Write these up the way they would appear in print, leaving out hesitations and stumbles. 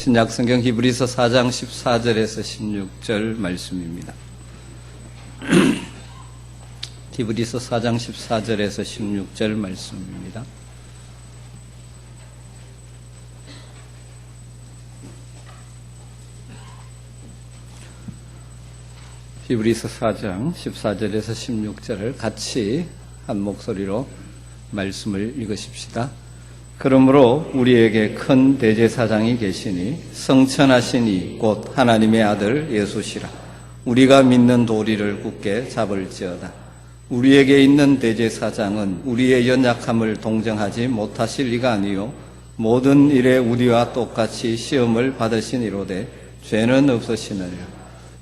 신약성경 히브리서 4장 14절에서 16절 말씀입니다. 히브리서 4장 14절에서 16절 말씀입니다. 히브리서 4장 14절에서 16절을 같이 한 목소리로 말씀을 읽으십시다. 그러므로 우리에게 큰 대제사장이 계시니 성천하신 이 곧 하나님의 아들 예수시라. 우리가 믿는 도리를 굳게 잡을지어다. 우리에게 있는 대제사장은 우리의 연약함을 동정하지 못하실 이가 아니요 모든 일에 우리와 똑같이 시험을 받으시니로되 죄는 없으시느니라.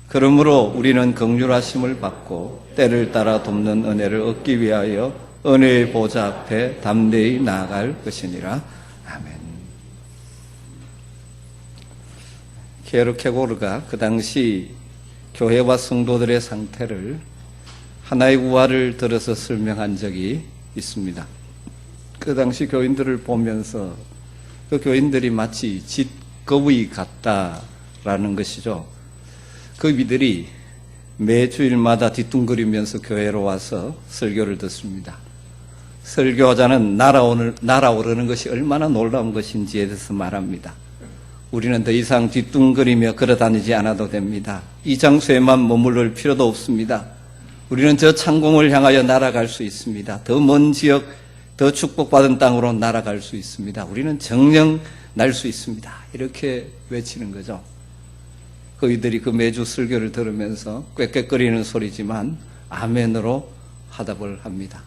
그러므로 우리는 긍휼하심을 받고 때를 따라 돕는 은혜를 얻기 위하여 은혜의 보좌 앞에 담대히 나아갈 것이니라. 아멘. 케르케고르가 그 당시 교회와 성도들의 상태를 하나의 우화를 들어서 설명한 적이 있습니다. 그 당시 교인들을 보면서 그 교인들이 마치 짓거위 같다라는 것이죠. 그이들이 매 주일마다 뒤뚱거리면서 교회로 와서 설교를 듣습니다. 설교자는 날아오르는 것이 얼마나 놀라운 것인지에 대해서 말합니다. 우리는 더 이상 뒤뚱거리며 걸어다니지 않아도 됩니다. 이 장소에만 머무를 필요도 없습니다. 우리는 저 창공을 향하여 날아갈 수 있습니다. 더 먼 지역, 더 축복받은 땅으로 날아갈 수 있습니다. 우리는 정녕 날 수 있습니다. 이렇게 외치는 거죠. 그이들이 그 매주 설교를 들으면서 꽥꽥거리는 소리지만 아멘으로 화답을 합니다.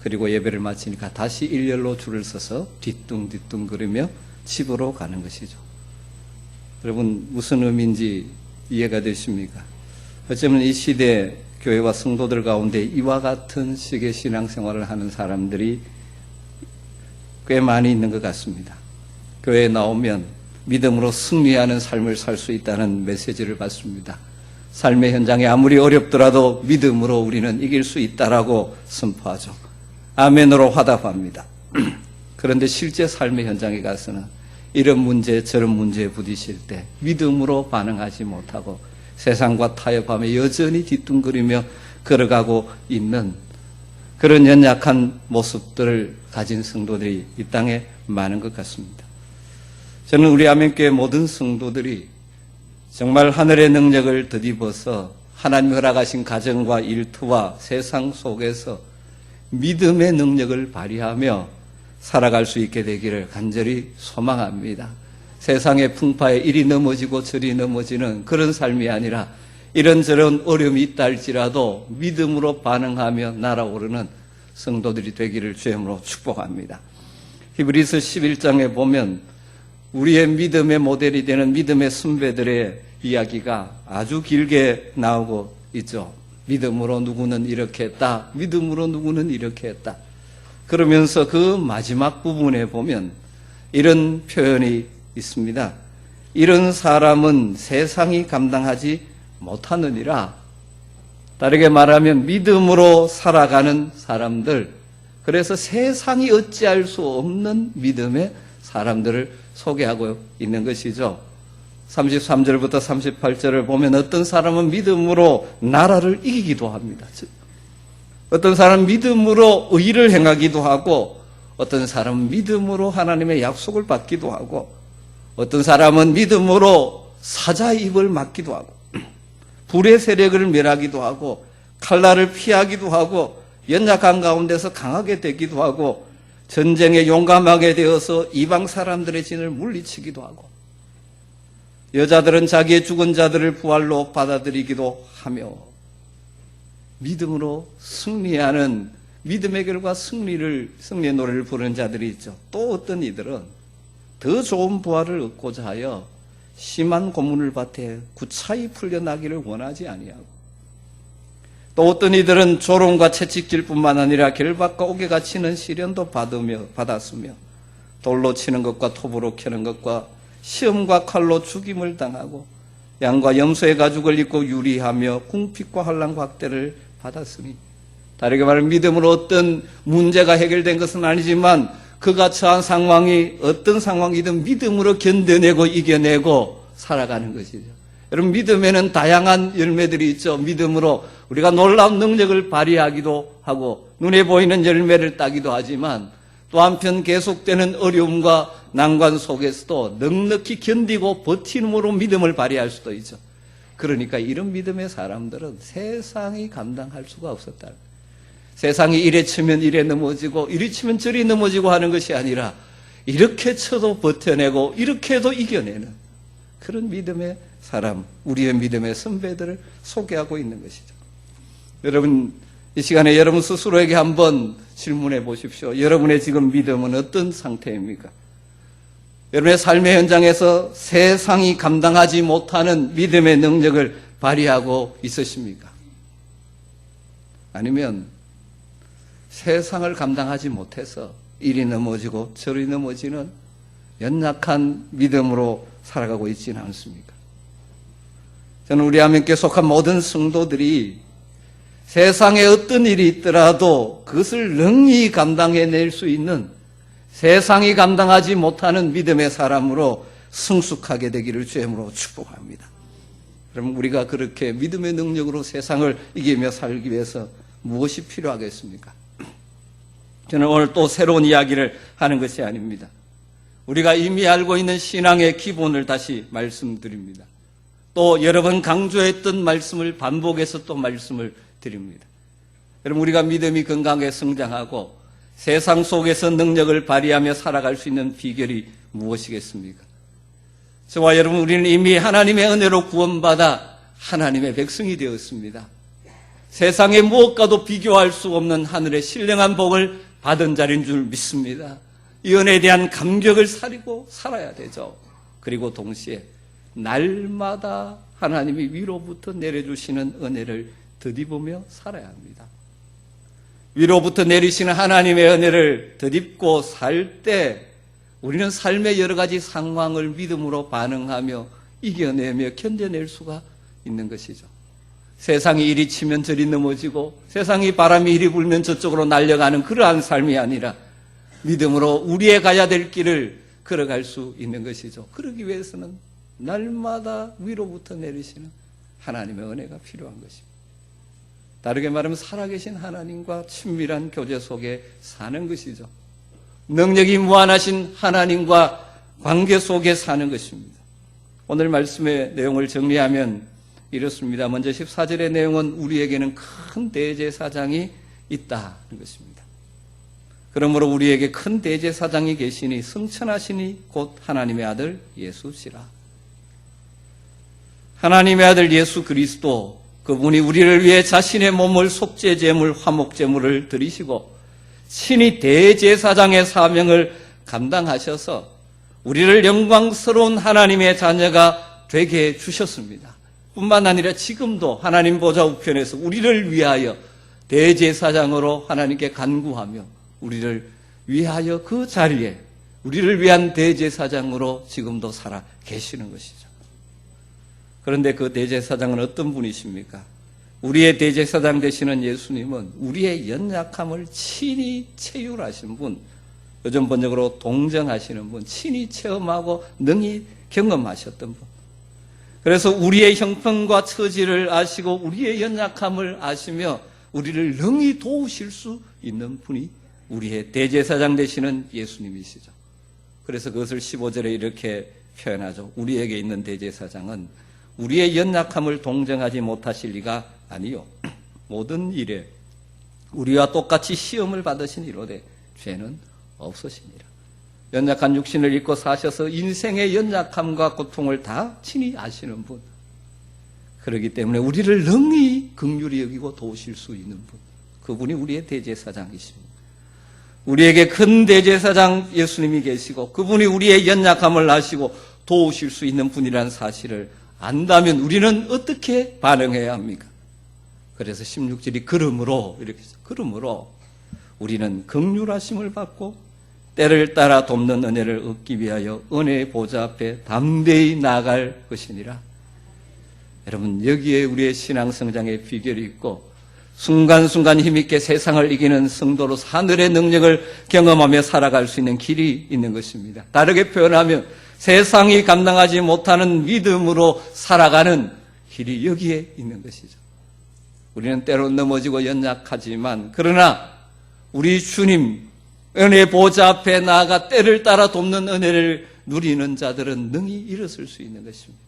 그리고 예배를 마치니까 다시 일렬로 줄을 서서 뒤뚱뒤뚱 거리며 집으로 가는 것이죠. 여러분 무슨 의미인지 이해가 되십니까? 어쩌면 이 시대 교회와 성도들 가운데 이와 같은 식의 신앙생활을 하는 사람들이 꽤 많이 있는 것 같습니다. 교회에 나오면 믿음으로 승리하는 삶을 살 수 있다는 메시지를 받습니다. 삶의 현장에 아무리 어렵더라도 믿음으로 우리는 이길 수 있다라고 선포하죠. 아멘으로 화답합니다. 그런데 실제 삶의 현장에 가서는 이런 문제 저런 문제에 부딪힐 때 믿음으로 반응하지 못하고 세상과 타협하며 여전히 뒤뚱거리며 걸어가고 있는 그런 연약한 모습들을 가진 성도들이 이 땅에 많은 것 같습니다. 저는 우리 아멘교회 모든 성도들이 정말 하늘의 능력을 덧입어서 하나님 허락하신 가정과 일터와 세상 속에서 믿음의 능력을 발휘하며 살아갈 수 있게 되기를 간절히 소망합니다. 세상의 풍파에 이리 넘어지고 저리 넘어지는 그런 삶이 아니라 이런저런 어려움이 있다 할지라도 믿음으로 반응하며 날아오르는 성도들이 되기를 주님으로 축복합니다. 히브리서 11장에 보면 우리의 믿음의 모델이 되는 믿음의 선배들의 이야기가 아주 길게 나오고 있죠. 믿음으로 누구는 이렇게 했다. 믿음으로 누구는 이렇게 했다. 그러면서 그 마지막 부분에 보면 이런 표현이 있습니다. 이런 사람은 세상이 감당하지 못하느니라. 다르게 말하면 믿음으로 살아가는 사람들, 그래서 세상이 어찌할 수 없는 믿음의 사람들을 소개하고 있는 것이죠. 33절부터 38절을 보면 어떤 사람은 믿음으로 나라를 이기기도 합니다. 어떤 사람은 믿음으로 의를 행하기도 하고 어떤 사람은 믿음으로 하나님의 약속을 받기도 하고 어떤 사람은 믿음으로 사자의 입을 막기도 하고 불의 세력을 멸하기도 하고 칼날을 피하기도 하고 연약한 가운데서 강하게 되기도 하고 전쟁에 용감하게 되어서 이방 사람들의 진을 물리치기도 하고 여자들은 자기의 죽은 자들을 부활로 받아들이기도 하며 믿음으로 승리하는 믿음의 결과 승리의 노래를 부르는 자들이 있죠. 또 어떤 이들은 더 좋은 부활을 얻고자 하여 심한 고문을 받아 구차히 풀려나기를 원하지 아니하고 또 어떤 이들은 조롱과 채찍질 뿐만 아니라 결박과 옥에 갇히는 시련도 받았으며 돌로 치는 것과 톱으로 캐는 것과 시험과 칼로 죽임을 당하고 양과 염소의 가죽을 입고 유리하며 궁핍과 환난과 학대를 받았으니 다르게 말하면 믿음으로 어떤 문제가 해결된 것은 아니지만 그가 처한 상황이 어떤 상황이든 믿음으로 견뎌내고 이겨내고 살아가는 것이죠. 여러분, 믿음에는 다양한 열매들이 있죠. 믿음으로 우리가 놀라운 능력을 발휘하기도 하고 눈에 보이는 열매를 따기도 하지만 또 한편 계속되는 어려움과 난관 속에서도 넉넉히 견디고 버티므로 믿음을 발휘할 수도 있죠. 그러니까 이런 믿음의 사람들은 세상이 감당할 수가 없었다. 세상이 이래 치면 이래 넘어지고 이리 치면 저리 넘어지고 하는 것이 아니라 이렇게 쳐도 버텨내고 이렇게 해도 이겨내는 그런 믿음의 사람, 우리의 믿음의 선배들을 소개하고 있는 것이죠. 여러분, 이 시간에 여러분 스스로에게 한번 질문해 보십시오. 여러분의 지금 믿음은 어떤 상태입니까? 여러분의 삶의 현장에서 세상이 감당하지 못하는 믿음의 능력을 발휘하고 있으십니까? 아니면 세상을 감당하지 못해서 이리 넘어지고 저리 넘어지는 연약한 믿음으로 살아가고 있지는 않습니까? 저는 우리 하나님께 속한 모든 성도들이 세상에 어떤 일이 있더라도 그것을 능히 감당해낼 수 있는 세상이 감당하지 못하는 믿음의 사람으로 성숙하게 되기를 주의 이름으로 축복합니다. 그럼 우리가 그렇게 믿음의 능력으로 세상을 이기며 살기 위해서 무엇이 필요하겠습니까? 저는 오늘 또 새로운 이야기를 하는 것이 아닙니다. 우리가 이미 알고 있는 신앙의 기본을 다시 말씀드립니다. 또 여러 번 강조했던 말씀을 반복해서 또 말씀을 드립니다. 여러분, 우리가 믿음이 건강하게 성장하고 세상 속에서 능력을 발휘하며 살아갈 수 있는 비결이 무엇이겠습니까? 저와 여러분, 우리는 이미 하나님의 은혜로 구원받아 하나님의 백성이 되었습니다. 세상의 무엇과도 비교할 수 없는 하늘의 신령한 복을 받은 자리인 줄 믿습니다. 이 은혜에 대한 감격을 사리고 살아야 되죠. 그리고 동시에 날마다 하나님이 위로부터 내려주시는 은혜를 덧입으며 살아야 합니다. 위로부터 내리시는 하나님의 은혜를 덧입고 살 때 우리는 삶의 여러 가지 상황을 믿음으로 반응하며 이겨내며 견뎌낼 수가 있는 것이죠. 세상이 이리 치면 저리 넘어지고 세상이 바람이 이리 불면 저쪽으로 날려가는 그러한 삶이 아니라 믿음으로 우리의 가야 될 길을 걸어갈 수 있는 것이죠. 그러기 위해서는 날마다 위로부터 내리시는 하나님의 은혜가 필요한 것입니다. 다르게 말하면 살아계신 하나님과 친밀한 교제 속에 사는 것이죠. 능력이 무한하신 하나님과 관계 속에 사는 것입니다. 오늘 말씀의 내용을 정리하면 이렇습니다. 먼저 14절의 내용은 우리에게는 큰 대제사장이 있다는 것입니다. 그러므로 우리에게 큰 대제사장이 계시니 승천하시니 곧 하나님의 아들 예수시라. 하나님의 아들 예수 그리스도, 그분이 우리를 위해 자신의 몸을 속죄제물, 화목제물을 드리시고 친히 대제사장의 사명을 감당하셔서 우리를 영광스러운 하나님의 자녀가 되게 해주셨습니다. 뿐만 아니라 지금도 하나님 보좌 우편에서 우리를 위하여 대제사장으로 하나님께 간구하며 우리를 위하여 그 자리에 우리를 위한 대제사장으로 지금도 살아 계시는 것이죠. 그런데 그 대제사장은 어떤 분이십니까? 우리의 대제사장 되시는 예수님은 우리의 연약함을 친히 체휼하신 분, 요즘 번역으로 동정하시는 분, 친히 체험하고 능히 경험하셨던 분. 그래서 우리의 형편과 처지를 아시고 우리의 연약함을 아시며 우리를 능히 도우실 수 있는 분이 우리의 대제사장 되시는 예수님이시죠. 그래서 그것을 15절에 이렇게 표현하죠. 우리에게 있는 대제사장은 우리의 연약함을 동정하지 못하실 리가 아니요 모든 일에 우리와 똑같이 시험을 받으신 이로되 죄는 없으시니라. 연약한 육신을 입고 사셔서 인생의 연약함과 고통을 다 친히 아시는 분, 그렇기 때문에 우리를 능히 긍휼히 여기고 도우실 수 있는 분, 그분이 우리의 대제사장이십니다. 우리에게 큰 대제사장 예수님이 계시고 그분이 우리의 연약함을 아시고 도우실 수 있는 분이라는 사실을 안다면 우리는 어떻게 반응해야 합니까? 그래서 16절이 그러므로 이렇게 해서 그러므로 우리는 긍휼하심을 받고 때를 따라 돕는 은혜를 얻기 위하여 은혜의 보좌 앞에 담대히 나아갈 것이니라. 여러분, 여기에 우리의 신앙 성장의 비결이 있고 순간순간 힘있게 세상을 이기는 성도로서 하늘의 능력을 경험하며 살아갈 수 있는 길이 있는 것입니다. 다르게 표현하면 세상이 감당하지 못하는 믿음으로 살아가는 길이 여기에 있는 것이죠. 우리는 때로 넘어지고 연약하지만 그러나 우리 주님 은혜 보좌 앞에 나아가 때를 따라 돕는 은혜를 누리는 자들은 능히 일어설 수 있는 것입니다.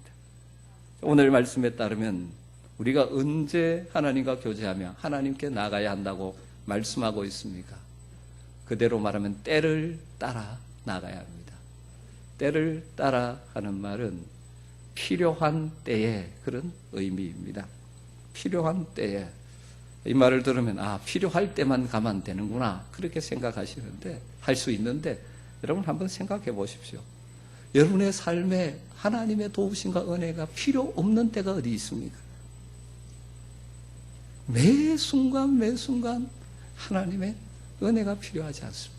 오늘 말씀에 따르면 우리가 언제 하나님과 교제하며 하나님께 나가야 한다고 말씀하고 있습니까? 그대로 말하면 때를 따라 나가야 합니다. 때를 따라 하는 말은 필요한 때에 그런 의미입니다. 필요한 때에. 이 말을 들으면 필요할 때만 가면 되는구나 그렇게 생각하시는데 할 수 있는데 여러분 한번 생각해 보십시오. 여러분의 삶에 하나님의 도우심과 은혜가 필요 없는 때가 어디 있습니까? 매 순간 하나님의 은혜가 필요하지 않습니까?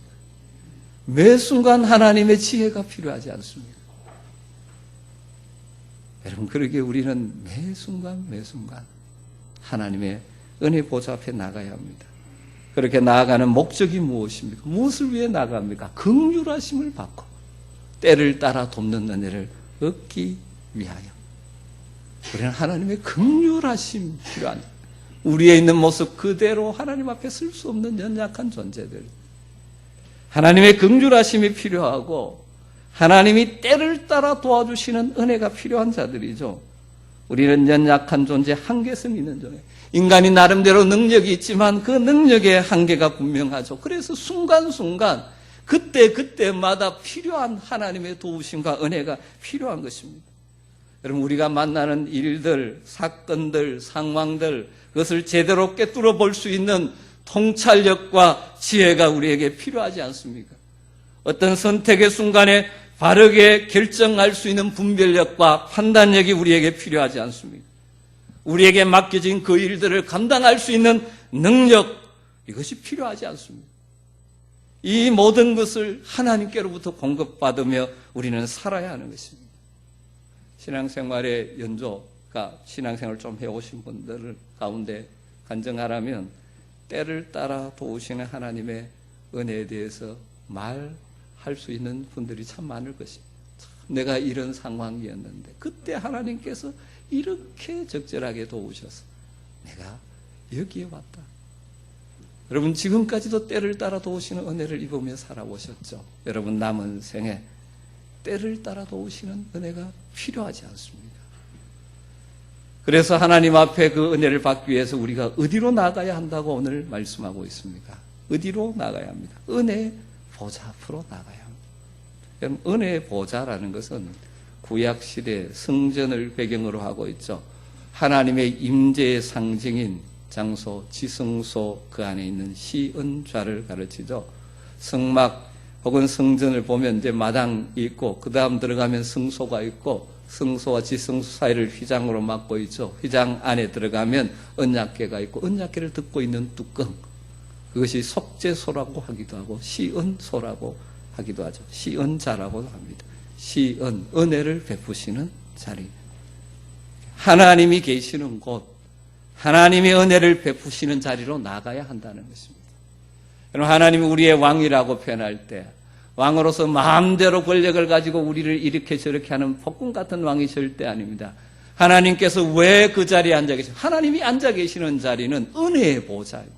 매 순간 하나님의 지혜가 필요하지 않습니까? 여러분 그러기에 우리는 매 순간 하나님의 은혜 보좌 앞에 나가야 합니다. 그렇게 나아가는 목적이 무엇입니까? 무엇을 위해 나갑니까? 긍휼하심을 받고 때를 따라 돕는 은혜를 얻기 위하여. 우리는 하나님의 긍휼하심 필요한 우리에 있는 모습 그대로 하나님 앞에 쓸 수 없는 연약한 존재들. 하나님의 긍휼하심이 필요하고 하나님이 때를 따라 도와주시는 은혜가 필요한 자들이죠. 우리는 연약한 존재, 한계성 있는 존재. 인간이 나름대로 능력이 있지만 그 능력의 한계가 분명하죠. 그래서 순간순간 그때마다 필요한 하나님의 도우심과 은혜가 필요한 것입니다. 여러분 우리가 만나는 일들, 사건들, 상황들 그것을 제대로 꿰뚫어 볼 수 있는 통찰력과 지혜가 우리에게 필요하지 않습니까? 어떤 선택의 순간에 바르게 결정할 수 있는 분별력과 판단력이 우리에게 필요하지 않습니까? 우리에게 맡겨진 그 일들을 감당할 수 있는 능력, 이것이 필요하지 않습니다. 이 모든 것을 하나님께로부터 공급받으며 우리는 살아야 하는 것입니다. 신앙생활의 연조가 신앙생활을 좀 해오신 분들 가운데 간증하라면 때를 따라 도우시는 하나님의 은혜에 대해서 말할 수 있는 분들이 참 많을 것입니다. 참 내가 이런 상황이었는데 그때 하나님께서 이렇게 적절하게 도우셔서 내가 여기에 왔다. 여러분 지금까지도 때를 따라 도우시는 은혜를 입으며 살아오셨죠. 여러분 남은 생에 때를 따라 도우시는 은혜가 필요하지 않습니다. 그래서 하나님 앞에 그 은혜를 받기 위해서 우리가 어디로 나가야 한다고 오늘 말씀하고 있습니까? 어디로 나가야 합니다. 은혜 보좌 앞으로 나가야 합니다. 여러분 은혜 보좌라는 것은 구약시대 성전을 배경으로 하고 있죠. 하나님의 임재의 상징인 장소, 지성소 그 안에 있는 시은좌를 가르치죠. 성막 혹은 성전을 보면 이제 마당이 있고 그 다음 들어가면 성소가 있고 성소와 지성소 사이를 휘장으로 막고 있죠. 휘장 안에 들어가면 언약궤가 있고 언약궤를 덮고 있는 뚜껑, 그것이 속죄소라고 하기도 하고 시은소라고 하기도 하죠. 시은자라고 합니다. 시은, 은혜를 베푸시는 자리. 하나님이 계시는 곳, 하나님의 은혜를 베푸시는 자리로 나가야 한다는 것입니다. 여러분, 하나님이 우리의 왕이라고 표현할 때 왕으로서 마음대로 권력을 가지고 우리를 이렇게 저렇게 하는 폭군 같은 왕이 절대 아닙니다. 하나님께서 왜 그 자리에 앉아 계십니까? 하나님이 앉아 계시는 자리는 은혜의 보좌입니다.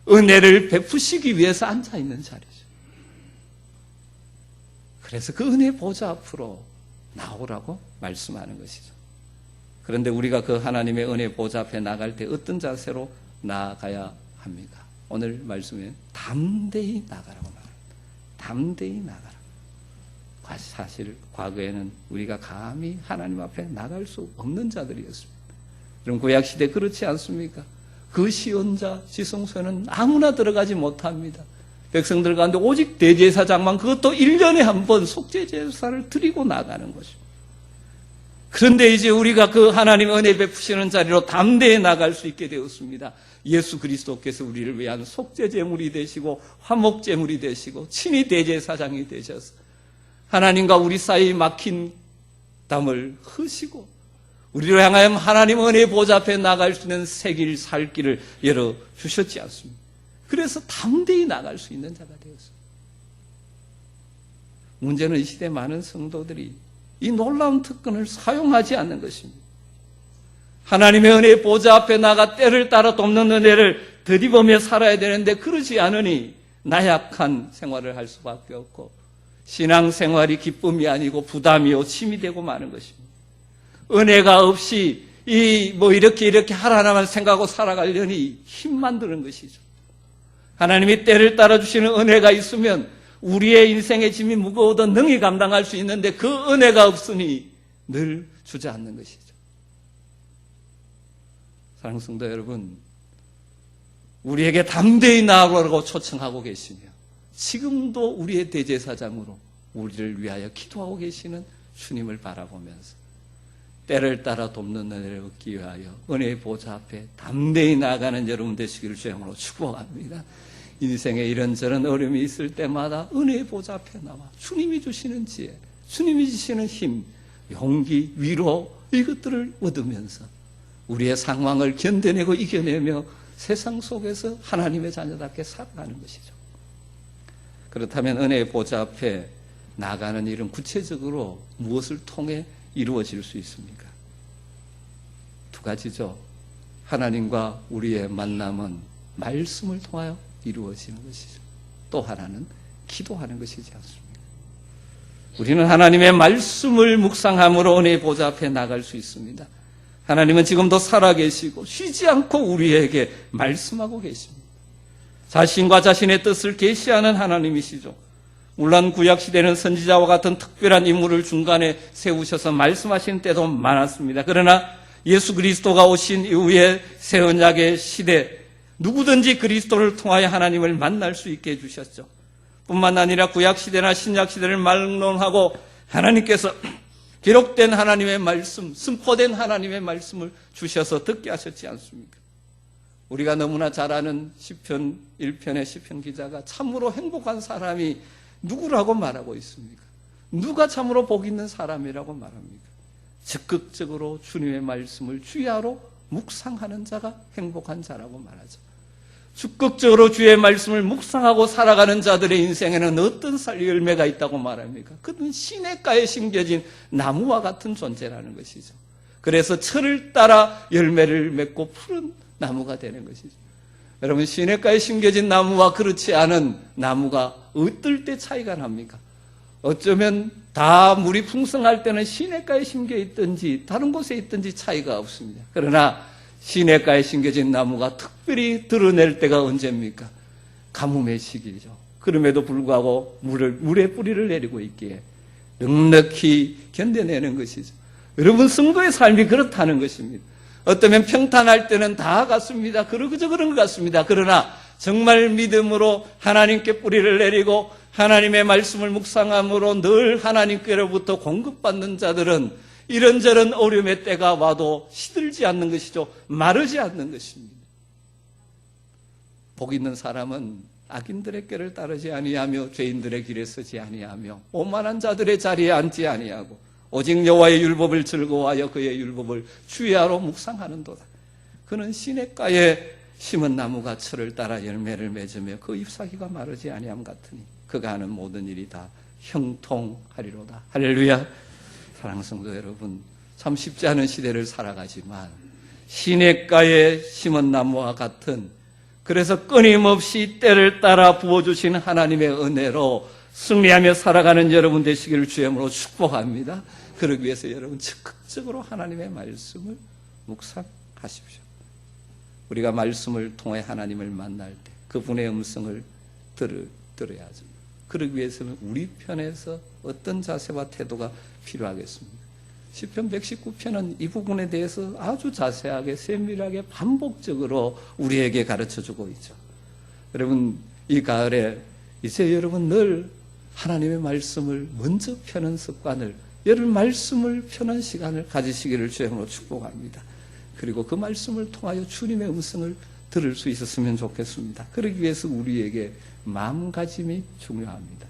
은혜를 베푸시기 위해서 앉아 있는 자리죠. 그래서 그 은혜 보좌 앞으로 나오라고 말씀하는 것이죠. 그런데 우리가 그 하나님의 은혜 보좌 앞에 나갈 때 어떤 자세로 나아가야 합니까? 오늘 말씀에 담대히 나가라고 말합니다. 담대히 나가라. 사실 과거에는 우리가 감히 하나님 앞에 나갈 수 없는 자들이었습니다. 그럼 구약시대 그렇지 않습니까? 그 시온자 지성소에는 아무나 들어가지 못합니다. 백성들 가운데 오직 대제사장만, 그것도 1년에 한 번 속죄제사를 드리고 나가는 것입니다. 그런데 이제 우리가 그 하나님의 은혜 베푸시는 자리로 담대히 나갈 수 있게 되었습니다. 예수 그리스도께서 우리를 위한 속죄제물이 되시고 화목제물이 되시고 친히 대제사장이 되셔서 하나님과 우리 사이에 막힌 담을 흐시고 우리로 향하여 하나님 은혜의 보좌 앞에 나갈 수 있는 새 길, 살 길을 열어주셨지 않습니까? 그래서 담대히 나갈 수 있는 자가 되었습니다. 문제는 이 시대 많은 성도들이 이 놀라운 특권을 사용하지 않는 것입니다. 하나님의 은혜의 보좌 앞에 나가 때를 따라 돕는 은혜를 들이보며 살아야 되는데 그러지 않으니 나약한 생활을 할 수밖에 없고 신앙생활이 기쁨이 아니고 부담이요 짐이 되고 마는 것입니다. 은혜가 없이 이렇게 하나님만 생각하고 살아가려니 힘만 드는 것이죠. 하나님이 때를 따라 주시는 은혜가 있으면 우리의 인생의 짐이 무거워도 능히 감당할 수 있는데 그 은혜가 없으니 늘 주저앉는 것이죠. 사랑하는 성도 여러분, 우리에게 담대히 나아가라고 초청하고 계시며 지금도 우리의 대제사장으로 우리를 위하여 기도하고 계시는 주님을 바라보면서 때를 따라 돕는 은혜를 얻기 위하여 은혜의 보좌 앞에 담대히 나아가는 여러분 되시기를 주님으로 축복합니다. 인생에 이런저런 어려움이 있을 때마다 은혜의 보좌 앞에 나와 주님이 주시는 지혜, 주님이 주시는 힘, 용기, 위로 이것들을 얻으면서 우리의 상황을 견뎌내고 이겨내며 세상 속에서 하나님의 자녀답게 살아가는 것이죠. 그렇다면 은혜의 보좌 앞에 나가는 일은 구체적으로 무엇을 통해 이루어질 수 있습니까? 두 가지죠. 하나님과 우리의 만남은 말씀을 통하여 이루어지는 것이죠. 또 하나는 기도하는 것이지 않습니까? 우리는 하나님의 말씀을 묵상함으로 은혜의 보좌 앞에 나갈 수 있습니다. 하나님은 지금도 살아계시고 쉬지 않고 우리에게 말씀하고 계십니다. 자신과 자신의 뜻을 계시하는 하나님이시죠. 물론 구약시대는 선지자와 같은 특별한 인물을 중간에 세우셔서 말씀하신 때도 많았습니다. 그러나 예수 그리스도가 오신 이후에 새 언약의 시대, 누구든지 그리스도를 통하여 하나님을 만날 수 있게 해주셨죠. 뿐만 아니라 구약시대나 신약시대를 막론하고 하나님께서 기록된 하나님의 말씀, 선포된 하나님의 말씀을 주셔서 듣게 하셨지 않습니까? 우리가 너무나 잘 아는 시편 1편의 시편 기자가 참으로 행복한 사람이 누구라고 말하고 있습니까? 누가 참으로 복 있는 사람이라고 말합니까? 적극적으로 주님의 말씀을 주야로 묵상하는 자가 행복한 자라고 말하죠. 적극적으로 주의 말씀을 묵상하고 살아가는 자들의 인생에는 어떤 열매가 있다고 말합니까? 그는 시냇가에 심겨진 나무와 같은 존재라는 것이죠. 그래서 철을 따라 열매를 맺고 푸른 나무가 되는 것이죠. 여러분, 시냇가에 심겨진 나무와 그렇지 않은 나무가 어떨 때 차이가 납니까? 어쩌면 다 물이 풍성할 때는 시냇가에 심겨 있든지 다른 곳에 있든지 차이가 없습니다. 그러나 시냇가에 심겨진 나무가 특별히 드러낼 때가 언제입니까? 가뭄의 시기죠. 그럼에도 불구하고 물에 뿌리를 내리고 있기에 넉넉히 견뎌내는 것이죠. 여러분, 성도의 삶이 그렇다는 것입니다. 어쩌면 평탄할 때는 다 같습니다. 그러그저 그런 것 같습니다. 그러나 정말 믿음으로 하나님께 뿌리를 내리고 하나님의 말씀을 묵상함으로 늘 하나님께로부터 공급받는 자들은 이런저런 어려움의 때가 와도 시들지 않는 것이죠. 마르지 않는 것입니다. 복 있는 사람은 악인들의 꾀를 따르지 아니하며 죄인들의 길에 서지 아니하며 오만한 자들의 자리에 앉지 아니하고 오직 여호와의 율법을 즐거워하여 그의 율법을 주야로 묵상하는도다. 그는 시냇가에 심은 나무가 철을 따라 열매를 맺으며 그 잎사귀가 마르지 아니함 같으니 그가 하는 모든 일이 다 형통하리로다. 할렐루야. 사랑하는 성도 여러분, 참 쉽지 않은 시대를 살아가지만 시냇가에 심은 나무와 같은, 그래서 끊임없이 때를 따라 부어주신 하나님의 은혜로 승리하며 살아가는 여러분 되시기를 주님으로 축복합니다. 그러기 위해서 여러분 적극적으로 하나님의 말씀을 묵상하십시오. 우리가 말씀을 통해 하나님을 만날 때 그분의 음성을 들어야죠. 그러기 위해서는 우리 편에서 어떤 자세와 태도가 필요하겠습니까? 시편 119편은 이 부분에 대해서 아주 자세하게 세밀하게 반복적으로 우리에게 가르쳐주고 있죠. 여러분, 이 가을에 이제 여러분 늘 하나님의 말씀을 먼저 펴는 습관을, 여러분 말씀을 펴는 시간을 가지시기를 주님으로 축복합니다. 그리고 그 말씀을 통하여 주님의 음성을 들을 수 있었으면 좋겠습니다. 그러기 위해서 우리에게 마음가짐이 중요합니다.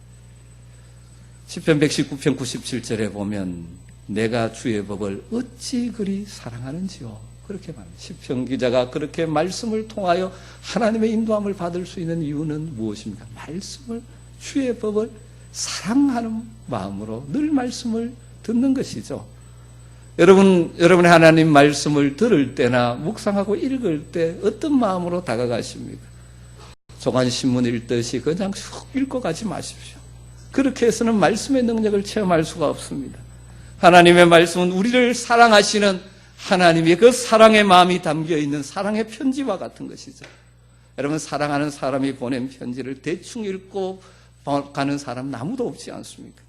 시편 119편 97절에 보면 내가 주의 법을 어찌 그리 사랑하는지요. 그렇게 말합니다. 시편 기자가 그렇게 말씀을 통하여 하나님의 인도함을 받을 수 있는 이유는 무엇입니까? 말씀을, 주의 법을 사랑하는 마음으로 늘 말씀을 듣는 것이죠. 여러분의 하나님 말씀을 들을 때나 묵상하고 읽을 때 어떤 마음으로 다가가십니까? 조간신문 읽듯이 그냥 쑥 읽고 가지 마십시오. 그렇게 해서는 말씀의 능력을 체험할 수가 없습니다. 하나님의 말씀은 우리를 사랑하시는 하나님의 그 사랑의 마음이 담겨있는 사랑의 편지와 같은 것이죠. 여러분, 사랑하는 사람이 보낸 편지를 대충 읽고 가는 사람 아무도 없지 않습니까?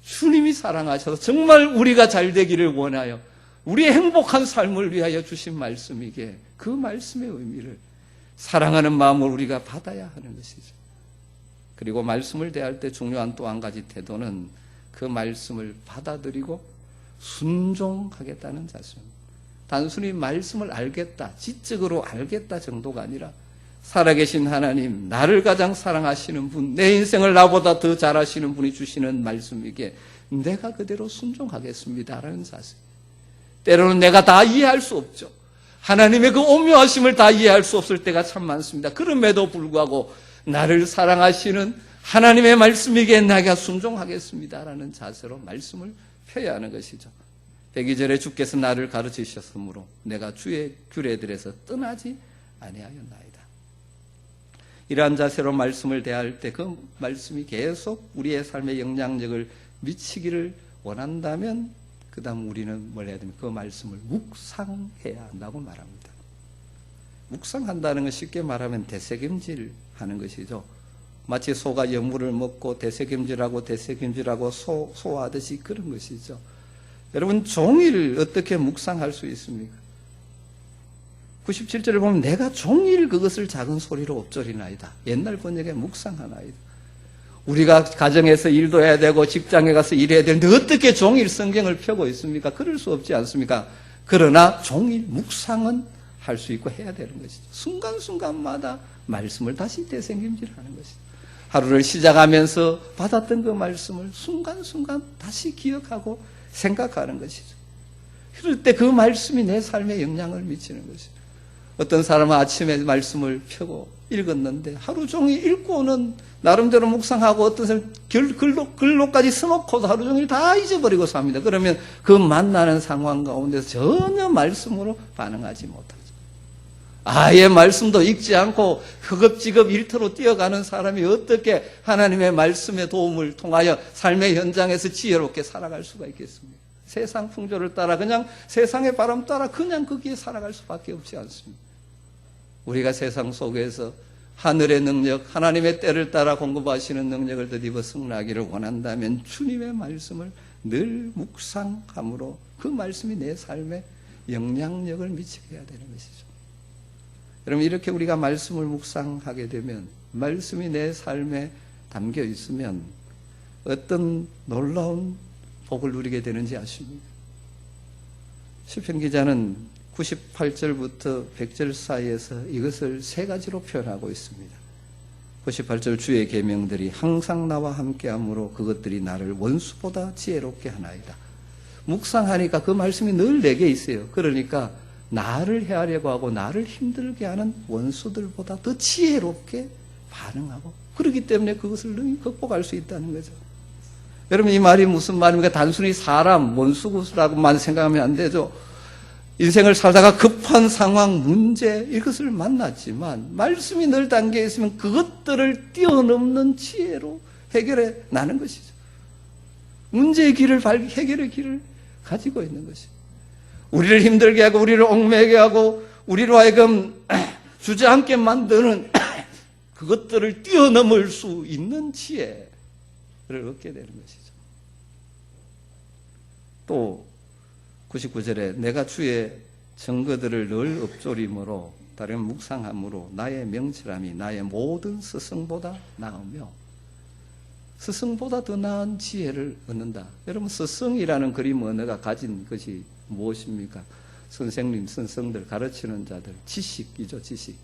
주님이 사랑하셔서 정말 우리가 잘 되기를 원하여 우리의 행복한 삶을 위하여 주신 말씀이기에 그 말씀의 의미를 사랑하는 마음을 우리가 받아야 하는 것이죠. 그리고 말씀을 대할 때 중요한 또 한 가지 태도는 그 말씀을 받아들이고 순종하겠다는 자세입니다. 단순히 말씀을 알겠다, 지적으로 알겠다 정도가 아니라 살아계신 하나님, 나를 가장 사랑하시는 분, 내 인생을 나보다 더 잘하시는 분이 주시는 말씀이기에 내가 그대로 순종하겠습니다라는 자세. 때로는 내가 다 이해할 수 없죠. 하나님의 그 오묘하심을 다 이해할 수 없을 때가 참 많습니다. 그럼에도 불구하고 나를 사랑하시는 하나님의 말씀이기에 내가 순종하겠습니다라는 자세로 말씀을 펴야 하는 것이죠. 102절에 주께서 나를 가르치셨으므로 내가 주의 규례들에서 떠나지 아니하였나이다. 이러한 자세로 말씀을 대할 때 그 말씀이 계속 우리의 삶에 영향력을 미치기를 원한다면 그 다음 우리는 뭘 해야 됩니까? 그 말씀을 묵상해야 한다고 말합니다. 묵상한다는 건 쉽게 말하면 되새김질 하는 것이죠. 마치 소가 여물을 먹고 되새김질하고 소화하듯이 그런 것이죠. 여러분, 종일 어떻게 묵상할 수 있습니까? 97절을 보면 내가 종일 그것을 작은 소리로 엎조리나이다. 옛날 번역에 묵상하나이다. 우리가 가정에서 일도 해야 되고 직장에 가서 일해야 되는데 어떻게 종일 성경을 펴고 있습니까? 그럴 수 없지 않습니까? 그러나 종일 묵상은 할 수 있고 해야 되는 것이죠. 순간순간마다 말씀을 다시 되새김질하는 것이죠. 하루를 시작하면서 받았던 그 말씀을 순간순간 다시 기억하고 생각하는 것이죠. 그럴 때 그 말씀이 내 삶에 영향을 미치는 것이죠. 어떤 사람은 아침에 말씀을 펴고 읽었는데 하루 종일 읽고는 나름대로 묵상하고 어떤 사람은 글로까지 써놓고도 하루 종일 다 잊어버리고 삽니다. 그러면 그 만나는 상황 가운데서 전혀 말씀으로 반응하지 못하죠. 아예 말씀도 읽지 않고 허겁지겁 일터로 뛰어가는 사람이 어떻게 하나님의 말씀의 도움을 통하여 삶의 현장에서 지혜롭게 살아갈 수가 있겠습니까? 세상 풍조를 따라 그냥 세상의 바람 따라 그냥 거기에 살아갈 수밖에 없지 않습니다. 우리가 세상 속에서 하늘의 능력, 하나님의 때를 따라 공급하시는 능력을 덧입어 승리하기를 원한다면 주님의 말씀을 늘 묵상함으로 그 말씀이 내 삶에 영향력을 미치게 해야 되는 것이죠. 여러분, 이렇게 우리가 말씀을 묵상하게 되면, 말씀이 내 삶에 담겨 있으면 어떤 놀라운 복을 누리게 되는지 아십니까? 시편 기자는 98절부터 100절 사이에서 이것을 세 가지로 표현하고 있습니다. 98절 주의 계명들이 항상 나와 함께함으로 그것들이 나를 원수보다 지혜롭게 하나이다. 묵상하니까 그 말씀이 늘 내게 있어요. 그러니까 나를 헤아려고 하고 나를 힘들게 하는 원수들보다 더 지혜롭게 반응하고, 그렇기 때문에 그것을 능히 극복할 수 있다는 거죠. 여러분, 이 말이 무슨 말입니까? 단순히 사람, 원수라고만 생각하면 안 되죠. 인생을 살다가 급한 상황, 문제, 이것을 만났지만 말씀이 늘 담겨 있으면 그것들을 뛰어넘는 지혜로 해결해 나는 것이죠. 문제의 길을 해결의 길을 가지고 있는 것이죠. 우리를 힘들게 하고 우리를 얽매게 하고 우리로 하여금 주저앉게 만드는 그것들을 뛰어넘을 수 있는 지혜를 얻게 되는 것이죠. 또 99절에 내가 주의 증거들을 늘 읊조림으로, 다른 묵상함으로 나의 명철함이 나의 모든 스승보다 나으며, 스승보다 더 나은 지혜를 얻는다. 여러분, 스승이라는 그림 언어가 가진 것이 무엇입니까? 선생님, 선생들, 가르치는 자들, 지식이죠, 지식.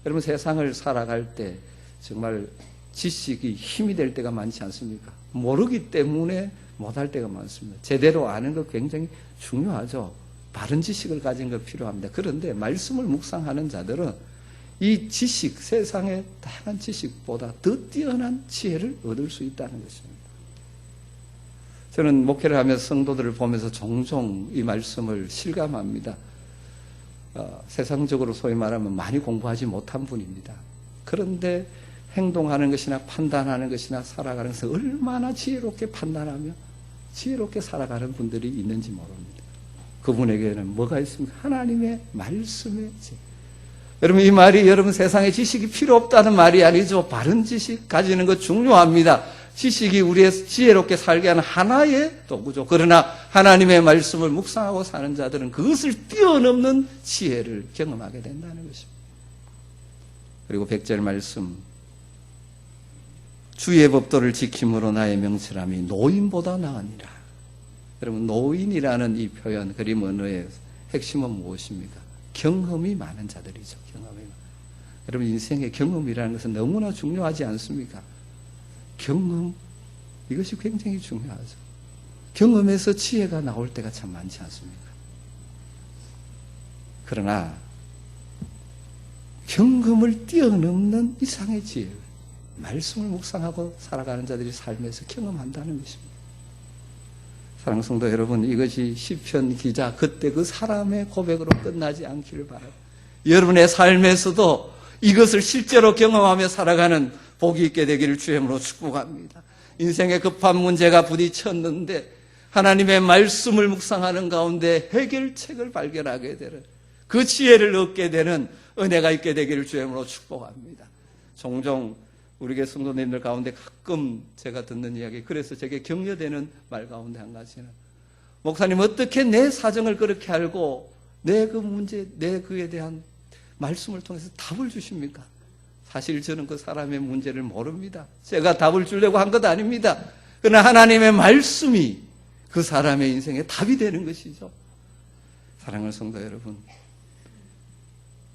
여러분, 세상을 살아갈 때 정말 지식이 힘이 될 때가 많지 않습니까? 모르기 때문에 못할 때가 많습니다. 제대로 아는 거 굉장히 중요하죠. 바른 지식을 가진 거 필요합니다. 그런데 말씀을 묵상하는 자들은 이 지식, 세상의 다양한 지식보다 더 뛰어난 지혜를 얻을 수 있다는 것입니다. 저는 목회를 하면서 성도들을 보면서 종종 이 말씀을 실감합니다. 세상적으로 소위 말하면 많이 공부하지 못한 분입니다. 그런데 행동하는 것이나 판단하는 것이나 살아가는 것을 얼마나 지혜롭게 판단하며 지혜롭게 살아가는 분들이 있는지 모릅니다. 그분에게는 뭐가 있습니까? 하나님의 말씀의 지혜. 여러분, 이 말이 여러분 세상에 지식이 필요 없다는 말이 아니죠. 바른 지식 가지는 것 중요합니다. 지식이 우리의 지혜롭게 살게 하는 하나의 도구죠. 그러나 하나님의 말씀을 묵상하고 사는 자들은 그것을 뛰어넘는 지혜를 경험하게 된다는 것입니다. 그리고 100절 말씀, 주의 법도를 지킴으로 나의 명철함이 노인보다 나으니라. 여러분, 노인이라는 이 표현, 그림 언어의 핵심은 무엇입니까? 경험이 많은 자들이죠. 여러분, 인생의 경험이라는 것은 너무나 중요하지 않습니까? 경험, 이것이 굉장히 중요하죠. 경험에서 지혜가 나올 때가 참 많지 않습니까? 그러나 경험을 뛰어넘는 이상의 지혜, 말씀을 묵상하고 살아가는 자들이 삶에서 경험한다는 것입니다. 사랑하는 성도 여러분, 이것이 시편 기자 그때 그 사람의 고백으로 끝나지 않기를 바랍니다. 여러분의 삶에서도 이것을 실제로 경험하며 살아가는 복이 있게 되기를 주의 이름으로 축복합니다. 인생의 급한 문제가 부딪혔는데 하나님의 말씀을 묵상하는 가운데 해결책을 발견하게 되는, 그 지혜를 얻게 되는 은혜가 있게 되기를 주의 이름으로 축복합니다. 종종 우리 교회 성도님들 가운데 가끔 제가 듣는 이야기, 그래서 제게 격려되는 말 가운데 한 가지는, 목사님 어떻게 내 사정을 그렇게 알고 내 그 문제, 내 그에 대한 말씀을 통해서 답을 주십니까? 사실 저는 그 사람의 문제를 모릅니다. 제가 답을 주려고 한 것 아닙니다. 그러나 하나님의 말씀이 그 사람의 인생에 답이 되는 것이죠. 사랑하는 성도 여러분,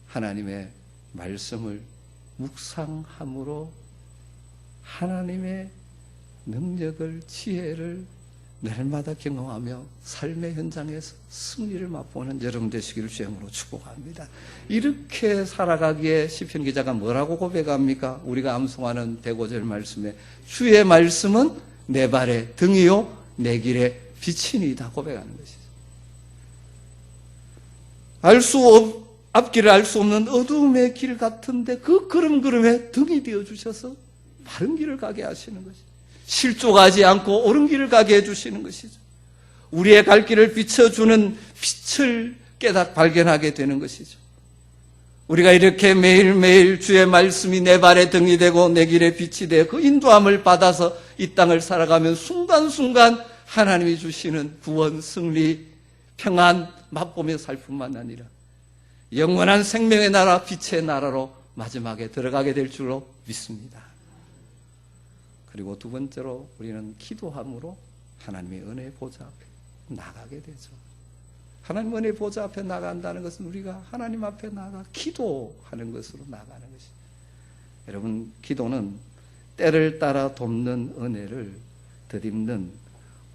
하나님의 말씀을 묵상함으로 하나님의 능력을, 지혜를 날마다 경험하며 삶의 현장에서 승리를 맛보는 여러분 되시기를 주의 이름으로 축복합니다. 이렇게 살아가기에 시편 기자가 뭐라고 고백합니까? 우리가 암송하는 105절 말씀에 주의 말씀은 내 발의 등이요 내 길의 빛이니이다 고백하는 것이죠. 앞길을 알 수 없는 어두움의 길 같은데 그 걸음걸음에 등이 되어주셔서 바른 길을 가게 하시는 것이죠. 실족하지 않고 옳은 길을 가게 해주시는 것이죠. 우리의 갈 길을 비춰주는 빛을 발견하게 되는 것이죠. 우리가 이렇게 매일매일 주의 말씀이 내 발의 등이 되고 내 길의 빛이 되어 그 인도함을 받아서 이 땅을 살아가면 순간순간 하나님이 주시는 구원, 승리, 평안 맛보며 살 뿐만 아니라 영원한 생명의 나라, 빛의 나라로 마지막에 들어가게 될 줄로 믿습니다. 그리고 두 번째로 우리는 기도함으로 하나님의 은혜의 보좌 앞에 나가게 되죠. 하나님 은혜의 보좌 앞에 나간다는 것은 우리가 하나님 앞에 나가 기도하는 것으로 나가는 것입니다. 여러분, 기도는 때를 따라 돕는 은혜를 덧입는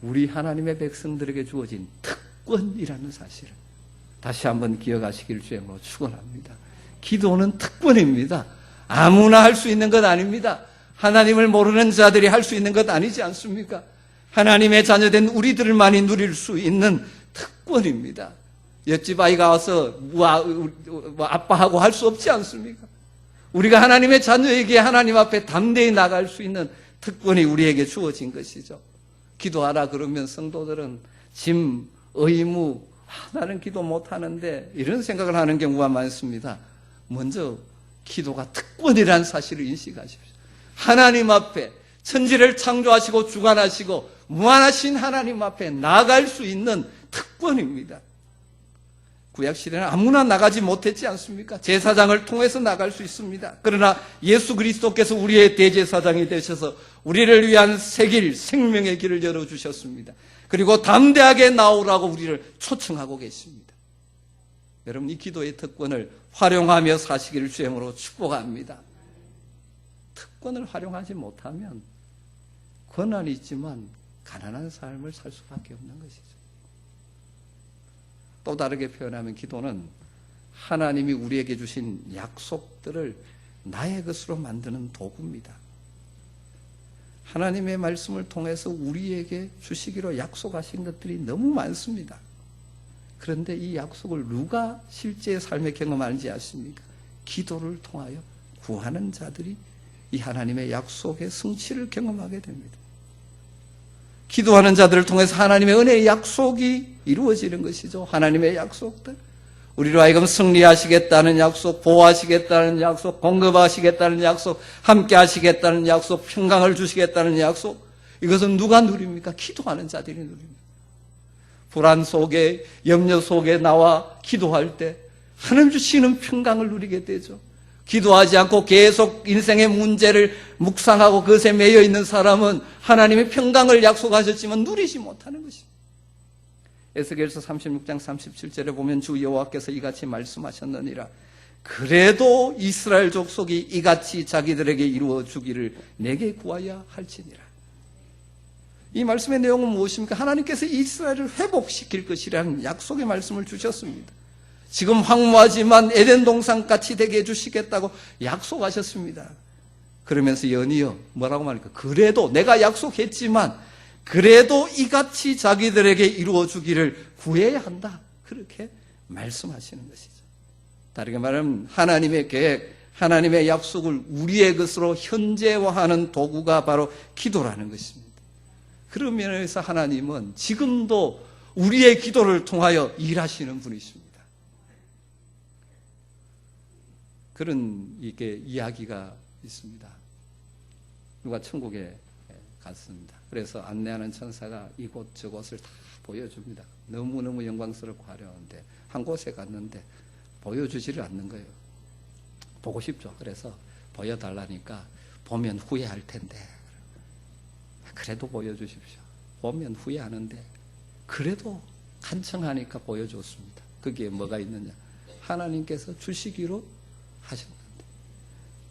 우리 하나님의 백성들에게 주어진 특권이라는 사실을 다시 한번 기억하시기를 주의 이름으로 축원합니다. 기도는 특권입니다. 아무나 할 수 있는 것 아닙니다. 하나님을 모르는 자들이 할 수 있는 것 아니지 않습니까? 하나님의 자녀된 우리들만이 누릴 수 있는 특권입니다. 옆집 아이가 와서 아빠하고 할 수 없지 않습니까? 우리가 하나님의 자녀에게 하나님 앞에 담대히 나갈 수 있는 특권이 우리에게 주어진 것이죠. 기도하라 그러면 성도들은 짐, 의무, 나는 기도 못하는데 이런 생각을 하는 경우가 많습니다. 먼저 기도가 특권이라는 사실을 인식하십시오. 하나님 앞에 천지를 창조하시고 주관하시고 무한하신 하나님 앞에 나갈 수 있는 특권입니다. 구약시대는 아무나 나가지 못했지 않습니까? 제사장을 통해서 나갈 수 있습니다. 그러나 예수 그리스도께서 우리의 대제사장이 되셔서 우리를 위한 새 길, 생명의 길을 열어주셨습니다. 그리고 담대하게 나오라고 우리를 초청하고 계십니다. 여러분, 이 기도의 특권을 활용하며 사시기를 주의 이름으로 축복합니다. 특권을 활용하지 못하면 권한이 있지만 가난한 삶을 살 수밖에 없는 것이죠. 또 다르게 표현하면 기도는 하나님이 우리에게 주신 약속들을 나의 것으로 만드는 도구입니다. 하나님의 말씀을 통해서 우리에게 주시기로 약속하신 것들이 너무 많습니다. 그런데 이 약속을 누가 실제 삶에 경험하는지 아십니까? 기도를 통하여 구하는 자들이 이 하나님의 약속의 성취를 경험하게 됩니다. 기도하는 자들을 통해서 하나님의 은혜의 약속이 이루어지는 것이죠. 하나님의 약속들. 우리로 하여금 승리하시겠다는 약속, 보호하시겠다는 약속, 공급하시겠다는 약속, 함께 하시겠다는 약속, 평강을 주시겠다는 약속. 이것은 누가 누립니까? 기도하는 자들이 누립니다. 불안 속에, 염려 속에 나와 기도할 때 하나님 주시는 평강을 누리게 되죠. 기도하지 않고 계속 인생의 문제를 묵상하고 그것에 매여 있는 사람은 하나님의 평강을 약속하셨지만 누리지 못하는 것입니다. 에스겔서 36장 37절에 보면 주 여호와께서 이같이 말씀하셨느니라. 그래도 이스라엘 족속이 이같이 자기들에게 이루어 주기를 내게 구하여 할지니라. 이 말씀의 내용은 무엇입니까? 하나님께서 이스라엘을 회복시킬 것이라는 약속의 말씀을 주셨습니다. 지금 황무하지만 에덴 동산같이 되게 해주시겠다고 약속하셨습니다. 그러면서 연이어 뭐라고 말합니까? 그래도 내가 약속했지만 그래도 이같이 자기들에게 이루어 주기를 구해야 한다. 그렇게 말씀하시는 것이죠. 다르게 말하면 하나님의 계획, 하나님의 약속을 우리의 것으로 현재화하는 도구가 바로 기도라는 것입니다. 그런 면에서 하나님은 지금도 우리의 기도를 통하여 일하시는 분이십니다. 그런 이야기가 있습니다. 누가 천국에 갔습니다. 그래서 안내하는 천사가 이곳 저곳을 다 보여줍니다. 너무너무 영광스럽고 화려한데 한 곳에 갔는데 보여주지를 않는 거예요. 보고 싶죠. 그래서 보여달라니까 보면 후회할 텐데 그래도 보여주십시오. 보면 후회하는데 그래도 간청하니까 보여줬습니다. 거기에 뭐가 있느냐? 하나님께서 주시기로 하셨는데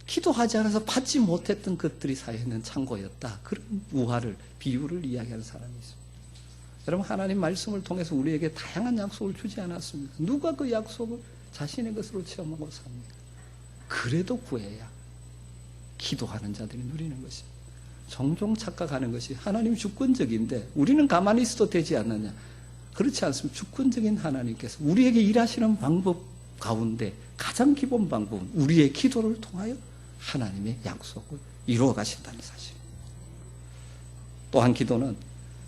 기도하지 않아서 받지 못했던 것들이 쌓여있는 창고였다. 그런 우화를, 비유를 이야기하는 사람이 있습니다. 여러분, 하나님 말씀을 통해서 우리에게 다양한 약속을 주지 않았습니까? 누가 그 약속을 자신의 것으로 체험하고 삽니까? 그래도 구해야 기도하는 자들이 누리는 것입니다. 종종 착각하는 것이 하나님 주권적인데 우리는 가만히 있어도 되지 않느냐. 그렇지 않습니다. 주권적인 하나님께서 우리에게 일하시는 방법 가운데 가장 기본 방법은 우리의 기도를 통하여 하나님의 약속을 이루어 가신다는 사실입니다. 또한 기도는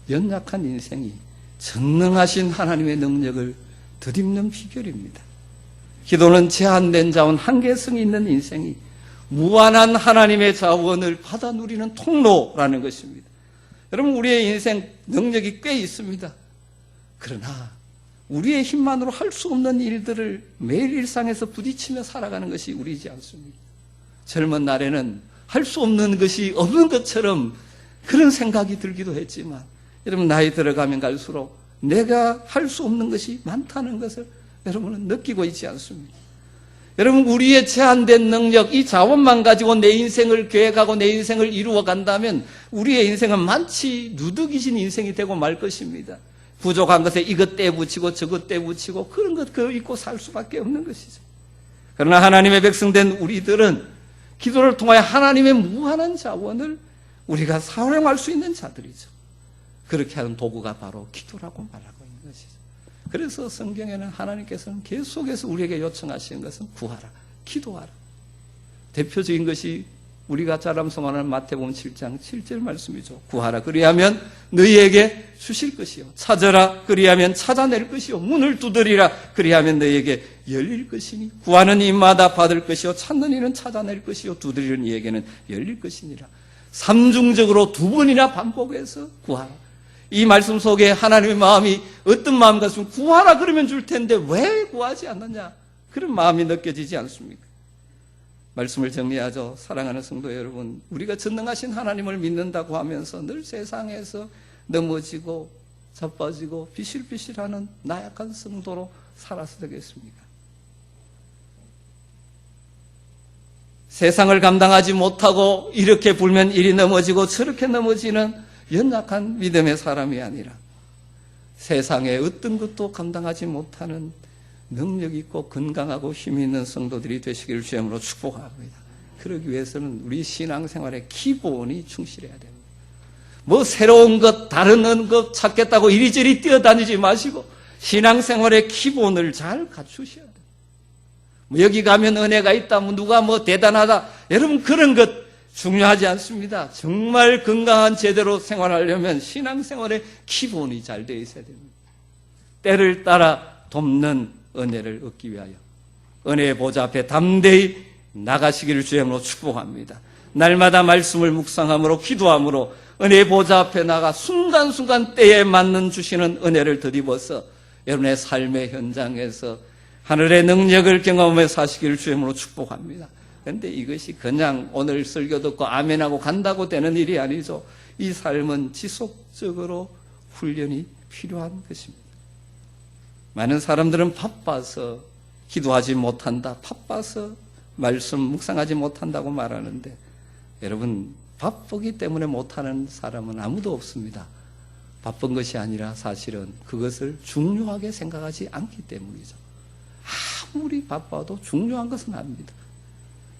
연약한 인생이 전능하신 하나님의 능력을 덧입는 비결입니다. 기도는 제한된 자원, 한계성이 있는 인생이 무한한 하나님의 자원을 받아 누리는 통로라는 것입니다. 여러분, 우리의 인생 능력이 꽤 있습니다. 그러나 우리의 힘만으로 할 수 없는 일들을 매일 일상에서 부딪히며 살아가는 것이 우리이지 않습니까? 젊은 날에는 할 수 없는 것이 없는 것처럼 그런 생각이 들기도 했지만 여러분, 나이 들어가면 갈수록 내가 할 수 없는 것이 많다는 것을 여러분은 느끼고 있지 않습니까? 여러분, 우리의 제한된 능력, 이 자원만 가지고 내 인생을 계획하고 내 인생을 이루어 간다면 우리의 인생은 마치 누더기진 인생이 되고 말 것입니다. 부족한 것에 이것 떼붙이고 저것 떼붙이고 그런 것 그거 입고 살 수밖에 없는 것이죠. 그러나 하나님의 백성된 우리들은 기도를 통하여 하나님의 무한한 자원을 우리가 사용할 수 있는 자들이죠. 그렇게 하는 도구가 바로 기도라고 말하고 있는 것이죠. 그래서 성경에는 하나님께서는 계속해서 우리에게 요청하시는 것은 구하라, 기도하라. 대표적인 것이 우리가 자람성하는 마태복음 7장 7절 말씀이죠. 구하라 그리하면 너희에게 주실 것이요, 찾아라 그리하면 찾아낼 것이요, 문을 두드리라 그리하면 너희에게 열릴 것이니 구하는 이마다 받을 것이요, 찾는 이는 찾아낼 것이요, 두드리는 이에게는 열릴 것이니라. 삼중적으로 두 번이나 반복해서 구하라. 이 말씀 속에 하나님의 마음이 어떤 마음 같으면 구하라 그러면 줄 텐데 왜 구하지 않느냐, 그런 마음이 느껴지지 않습니까? 말씀을 정리하죠. 사랑하는 성도 여러분, 우리가 전능하신 하나님을 믿는다고 하면서 늘 세상에서 넘어지고 자빠지고 비실비실하는 나약한 성도로 살아서 되겠습니까? 세상을 감당하지 못하고 이렇게 불면 이리 넘어지고 저렇게 넘어지는 연약한 믿음의 사람이 아니라 세상의 어떤 것도 감당하지 못하는 능력 있고 건강하고 힘 있는 성도들이 되시기를 주님으로 축복합니다. 그러기 위해서는 우리 신앙생활의 기본이 충실해야 됩니다. 뭐 새로운 것, 다른 것 찾겠다고 이리저리 뛰어다니지 마시고 신앙생활의 기본을 잘 갖추셔야 돼요. 뭐 여기 가면 은혜가 있다, 뭐 누가 뭐 대단하다, 여러분 그런 것 중요하지 않습니다. 정말 건강한 제대로 생활하려면 신앙생활의 기본이 잘 되어 있어야 됩니다. 때를 따라 돕는 은혜를 얻기 위하여 은혜의 보좌 앞에 담대히 나가시기를 주님으로 축복합니다. 날마다 말씀을 묵상함으로 기도함으로 은혜의 보좌 앞에 나가 순간순간 때에 맞는 주시는 은혜를 덧입어서 여러분의 삶의 현장에서 하늘의 능력을 경험하며 사시기를 주님으로 축복합니다. 그런데 이것이 그냥 오늘 설교 듣고 아멘하고 간다고 되는 일이 아니죠. 이 삶은 지속적으로 훈련이 필요한 것입니다. 많은 사람들은 바빠서 기도하지 못한다, 바빠서 말씀 묵상하지 못한다고 말하는데 여러분 바쁘기 때문에 못하는 사람은 아무도 없습니다. 바쁜 것이 아니라 사실은 그것을 중요하게 생각하지 않기 때문이죠. 아무리 바빠도 중요한 것은 아닙니다.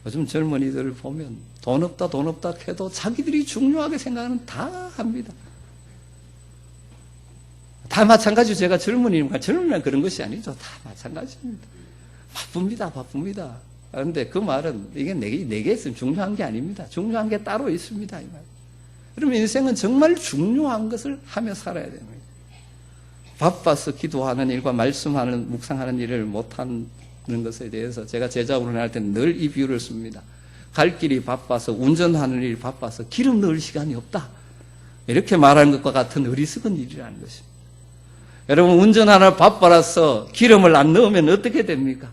요즘 젊은이들을 보면 돈 없다 해도 자기들이 중요하게 생각하는 다 합니다. 다 마찬가지로 제가 젊은이니까 그런 것이 아니죠. 다 마찬가지입니다. 바쁩니다. 그런데 그 말은 이게 내게 있으면 중요한 게 아닙니다. 중요한 게 따로 있습니다. 이 말. 그러면 인생은 정말 중요한 것을 하며 살아야 됩니다. 바빠서 기도하는 일과 말씀하는, 묵상하는 일을 못하는 것에 대해서 제가 제자훈련을 할 때는 늘 이 비유를 씁니다. 갈 길이 바빠서, 운전하는 일이 바빠서 기름 넣을 시간이 없다. 이렇게 말하는 것과 같은 어리석은 일이라는 것입니다. 여러분, 운전하느라 바빠서 기름을 안 넣으면 어떻게 됩니까?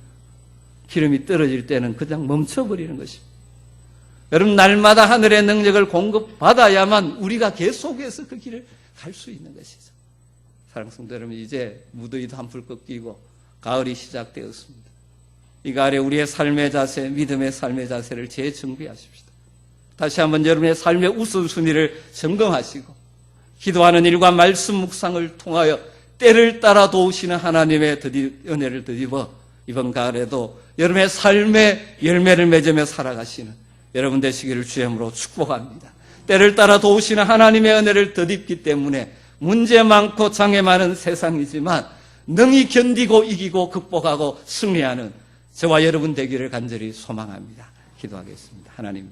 기름이 떨어질 때는 그냥 멈춰버리는 것입니다. 여러분, 날마다 하늘의 능력을 공급받아야만 우리가 계속해서 그 길을 갈 수 있는 것이죠. 사랑하는 성도 여러분, 이제 무더위도 한풀 꺾이고 가을이 시작되었습니다. 이 가을에 우리의 삶의 자세, 믿음의 삶의 자세를 재정비하십시다. 다시 한번 여러분의 삶의 우선순위를 점검하시고 기도하는 일과 말씀 묵상을 통하여 때를 따라 도우시는 하나님의 은혜를 덧입어 이번 가을에도 여러분의 삶의 열매를 맺으며 살아가시는 여러분 되시기를 주님으로 축복합니다. 때를 따라 도우시는 하나님의 은혜를 덧입기 때문에 문제 많고 장애 많은 세상이지만 능히 견디고 이기고 극복하고 승리하는 저와 여러분 되기를 간절히 소망합니다. 기도하겠습니다. 하나님,